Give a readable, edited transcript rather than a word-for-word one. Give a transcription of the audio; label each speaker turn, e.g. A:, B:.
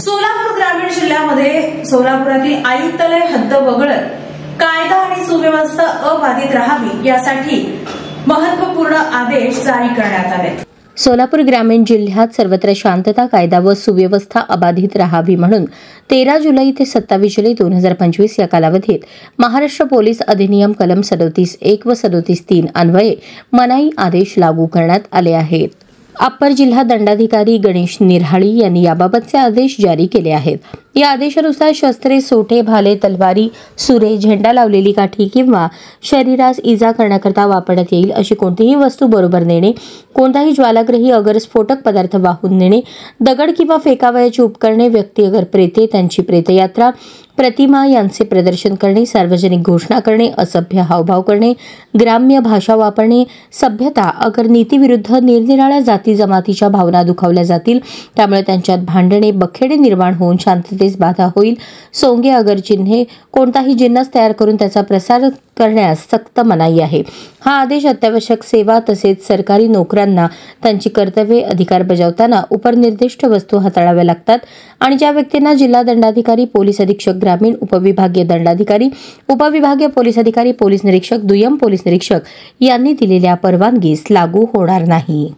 A: सोलापूर ग्रामीण जिल्ह्यामध्ये सोलापुरातील आयुक्तालय हद्द वगळत कायदा आणि सुव्यवस्था अबाधित राहावी यासाठी महत्त्वपूर्ण आदेश जारी करण्यात आले।
B: सोलापूर ग्रामीण जिल्ह्यात सर्वत्र शांतता, कायदा व सुव्यवस्था अबाधित राहावी म्हणून 13 जुलै ते 27 जुलै 2025 या कालावधीत महाराष्ट्र पोलीस अधिनियम कलम 37(1) व 37(3) अन्वये मनाई आदेश लागू करण्यात आले आहेत। अप्पर जिल्हा दंडाधिकारी गणेश निराळी यांनी याबाबतचे आदेश जारी केले आहेत। या आदेशानुसार शस्त्रे, सोटे, भाले, तलवारी, सुरे, झेंडा लावलेली काठी किंवा शरीरास इजा करण्याकरता वापरण्यात येईल अशी कोणतीही वस्तू बरोबर नेणे, कोणताही ज्वालाग्रही अगर स्फोटक पदार्थ वाहून नेणे, दगड किंवा फेकावयाची उपकरणे, व्यक्ती अगर प्रेते, त्यांची प्रेतयात्रा, प्रतिमा यांचे प्रदर्शन करणे, सार्वजनिक घोषणा करणे, असभ्य हावभाव करणे, ग्राम्य भाषा वापरणे, सभ्यता अगर नीतीविरुद्ध निरनिराळ्या जाती जमातीच्या भावना दुखावल्या जातील, त्यामुळे त्यांच्यात भांडणे, बखेडे निर्माण होऊन शांततेस बाधा होईल, सोंगे अगर चिन्हे, कोणताही जिन्नस तयार करून त्याचा प्रसार करण्यास सक्त मनाई आहे। हा आदेश अत्यावश्यक सेवा तसेच सरकारी नोकरांना त्यांची कर्तव्ये अधिकार बजावताना उपनिर्दिष्ट वस्तू हाताळाव्या लागतात आणि ज्या व्यक्तींना जिल्हा दंडाधिकारी, पोलीस अधीक्षक ग्रामीण, उपविभागीय दंडाधिकारी, उपविभागीय पोलीस अधिकारी, पोलीस निरीक्षक, दुय्यम पोलीस निरीक्षक यांनी दिलेल्या परवानगीस लागू होणार नाही।